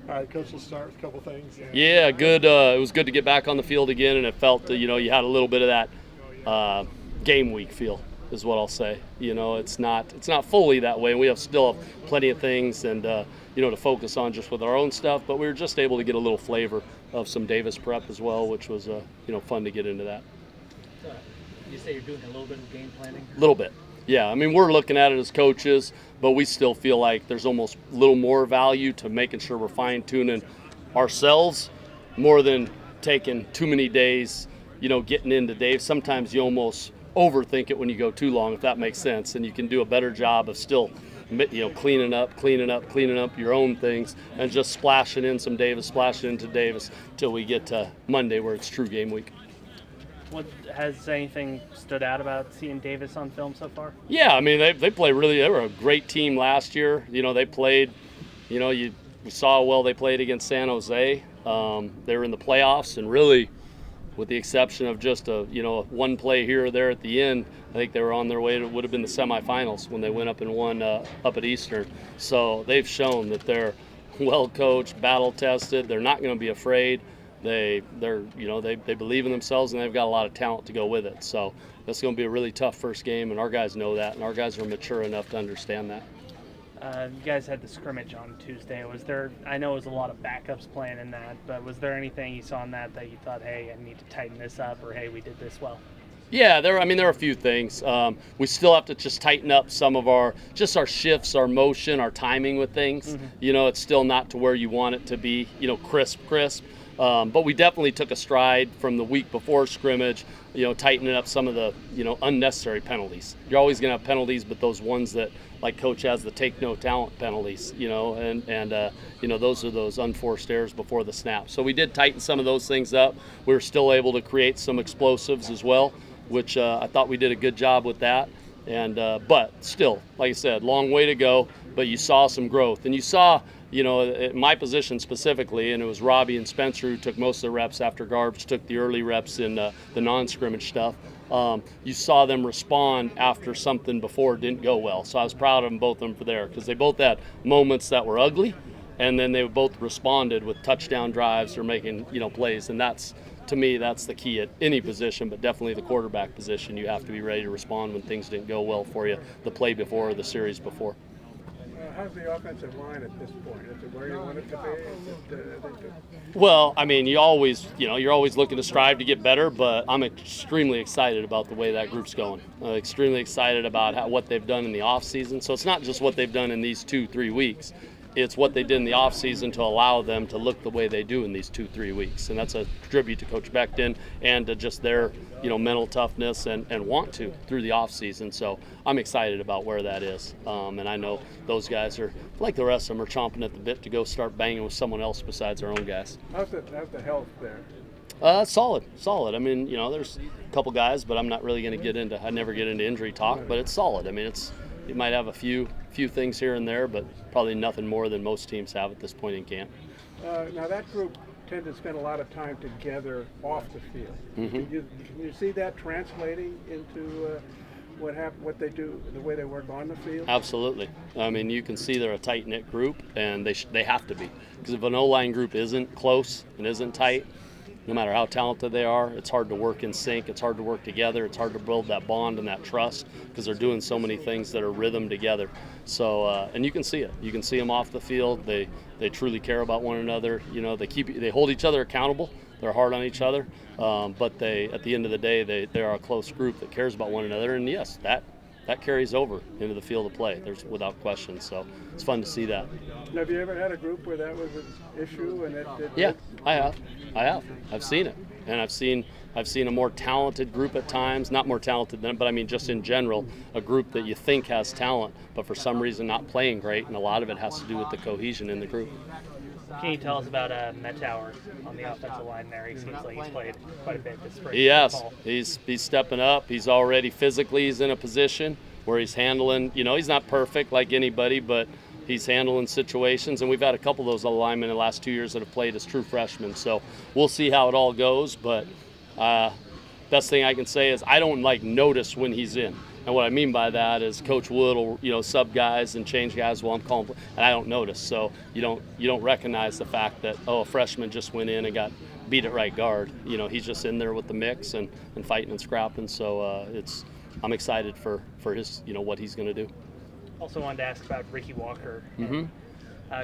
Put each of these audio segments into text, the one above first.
All right, Coach, let's start with a couple things. Yeah, good. It was good to get back on the field again, and it felt you had a little bit of that game week feel, is what I'll say. It's not fully that way. We still have plenty of things and to focus on just with our own stuff, but we were just able to get a little flavor of some Davis prep as well, which was fun to get into that. You say you're doing a little bit of game planning? A little bit. Yeah, I mean, we're looking at it as coaches, but we still feel like there's almost a little more value to making sure we're fine-tuning ourselves more than taking too many days, getting into Dave. Sometimes you almost overthink it when you go too long, if that makes sense, and you can do a better job of still, cleaning up your own things and just splashing in some Davis, splashing into Davis till we get to Monday where it's true game week. What has anything stood out about seeing Davis on film so far? Yeah, I mean they play really. They were a great team last year. They played. We saw how well they played against San Jose. They were in the playoffs, and really, with the exception of just a one play here or there at the end, I think they were on their way to would have been the semifinals when they went up and won up at Eastern. So they've shown that they're well coached, battle tested. They're not going to be afraid. They believe in themselves, and they've got a lot of talent to go with it. So it's going to be a really tough first game, and our guys know that, and our guys are mature enough to understand that. You guys had the scrimmage on Tuesday. I know it was a lot of backups playing in that, but was there anything you saw in that you thought, hey, I need to tighten this up, or hey, we did this well? Yeah, there are a few things. We still have to just tighten up some of our shifts, our motion, our timing with things. Mm-hmm. It's still not to where you want it to be, crisp. But we definitely took a stride from the week before scrimmage, tightening up some of the, unnecessary penalties. You're always going to have penalties, but those ones that, like Coach has, the take no talent penalties, and those are those unforced errors before the snap. So we did tighten some of those things up. We were still able to create some explosives as well, which I thought we did a good job with that. And but still, like I said, long way to go, but you saw some growth. And you saw, at my position specifically, and it was Robbie and Spencer who took most of the reps after Garbs took the early reps in the non-scrimmage stuff. You saw them respond after something before didn't go well. So I was proud of them, both of them, for there, because they both had moments that were ugly, and then they both responded with touchdown drives or making, plays. And that's, to me, that's the key at any position, but definitely the quarterback position. You have to be ready to respond when things didn't go well for you the play before or the series before. How's the offensive line at this point? Is it where you want it to be? Well, I mean, you're always looking to strive to get better, but I'm extremely excited about the way that group's going. Extremely excited about what they've done in the off season. So it's not just what they've done in these 2-3 weeks. It's what they did in the off season to allow them to look the way they do in these 2-3 weeks. And that's a tribute to Coach Becton and to just their, mental toughness and want to through the off season. So I'm excited about where that is. And I know those guys are, like the rest of them, are chomping at the bit to go start banging with someone else besides our own guys. How's the health there? Solid. I mean, there's a couple guys, but I'm not really going to get into. I never get into injury talk, but it's solid. I mean, you might have a few things here and there, but probably nothing more than most teams have at this point in camp. Now that group tend to spend a lot of time together off the field. Mm-hmm. Can you see that translating into what they do, the way they work on the field? Absolutely. I mean, you can see they're a tight-knit group, and they have to be. Because if an O-line group isn't close and isn't tight, no matter how talented they are, it's hard to work in sync. It's hard to work together. It's hard to build that bond and that trust because they're doing so many things that are rhythm together. So, and you can see it. You can see them off the field. They truly care about one another. They hold each other accountable. They're hard on each other. But at the end of the day, they are a close group that cares about one another. And yes, that carries over into the field of play. There's without question. So it's fun to see that. Now, have you ever had a group where that was an issue and Yeah, I have. I've seen it, and I've seen a more talented group at times. Not more talented than, but I mean just in general, a group that you think has talent, but for some reason not playing great, and a lot of it has to do with the cohesion in the group. Can you tell us about Mettauer on the offensive line there? He seems like he's played quite a bit this spring. Yes, he's stepping up. He's already physically he's in a position where he's handling, he's not perfect like anybody, but he's handling situations. And we've had a couple of those linemen in the last 2 years that have played as true freshmen. So we'll see how it all goes. But best thing I can say is I don't notice when he's in. And what I mean by that is Coach Wood will, sub guys and change guys while I'm calling, and I don't notice. So you don't recognize the fact that, a freshman just went in and got beat at right guard. He's just in there with the mix and fighting and scrapping. So I'm excited for his, what he's going to do. Also wanted to ask about Ricky Walker. Mm-hmm.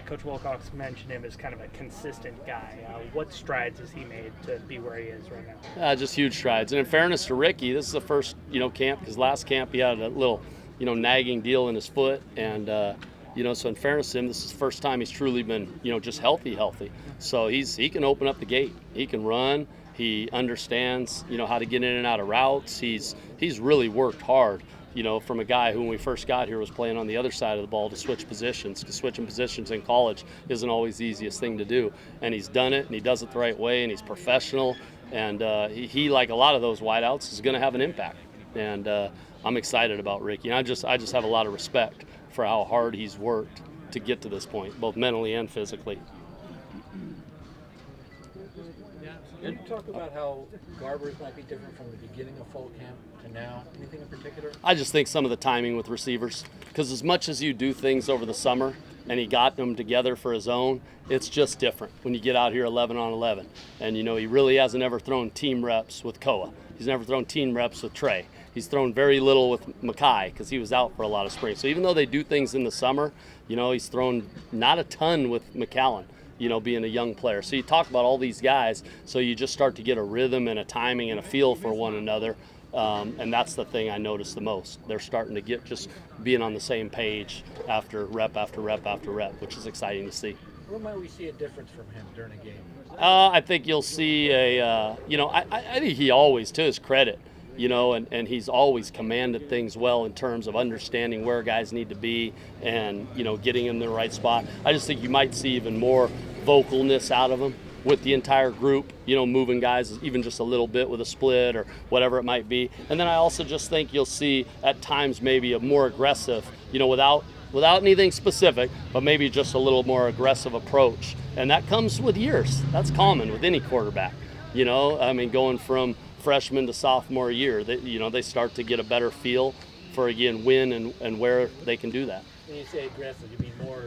Coach Wilcox mentioned him as kind of a consistent guy. What strides has he made to be where he is right now? Just huge strides. And in fairness to Ricky, this is the first, camp, because last camp he had a little, nagging deal in his foot. And, so in fairness to him, this is the first time he's truly been, just healthy. So he can open up the gate. He can run. He understands, how to get in and out of routes. He's really worked hard. From a guy who, when we first got here, was playing on the other side of the ball to switch positions, because switching positions in college isn't always the easiest thing to do. And he's done it, and he does it the right way, and he's professional. And he, like a lot of those wideouts, is going to have an impact. And I'm excited about Ricky. And I just have a lot of respect for how hard he's worked to get to this point, both mentally and physically. Can you talk about how Garbers might be different from the beginning of fall camp to now? Anything in particular? I just think some of the timing with receivers, because as much as you do things over the summer and he got them together for his own, it's just different when you get out here 11 on 11. And, he really hasn't ever thrown team reps with Koa. He's never thrown team reps with Trey. He's thrown very little with Mackay because he was out for a lot of spring. So even though they do things in the summer, he's thrown not a ton with McAllen. Being a young player. So you talk about all these guys, so you just start to get a rhythm and a timing and a feel for one another. And that's the thing I notice the most. They're starting to get just being on the same page after rep after rep after rep, which is exciting to see. Where might we see a difference from him during a game? I think you'll see I think he always, to his credit, and he's always commanded things well in terms of understanding where guys need to be and, getting in the right spot. I just think you might see even more vocalness out of him with the entire group, moving guys even just a little bit with a split or whatever it might be. And then I also just think you'll see at times maybe a more aggressive, without anything specific, but maybe just a little more aggressive approach. And that comes with years. That's common with any quarterback, going from freshman to sophomore year, they start to get a better feel for, again, when and where they can do that. When you say aggressive, you mean more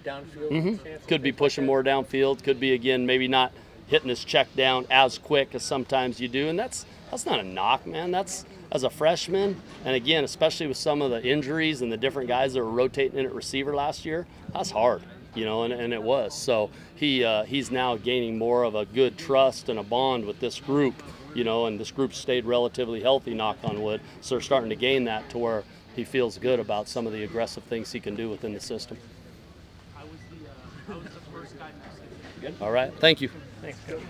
downfield? Mm-hmm. Could be pushing more downfield. Could be, again, maybe not hitting his check down as quick as sometimes you do. And that's not a knock, man. That's, as a freshman, and again, especially with some of the injuries and the different guys that were rotating in at receiver last year, that's hard, and it was. So he's now gaining more of a good trust and a bond with this group, and this group stayed relatively healthy, knock on wood. So they're starting to gain that to where he feels good about some of the aggressive things he can do within the system. I was the first guy. All right. Thank you. Thanks, Coach.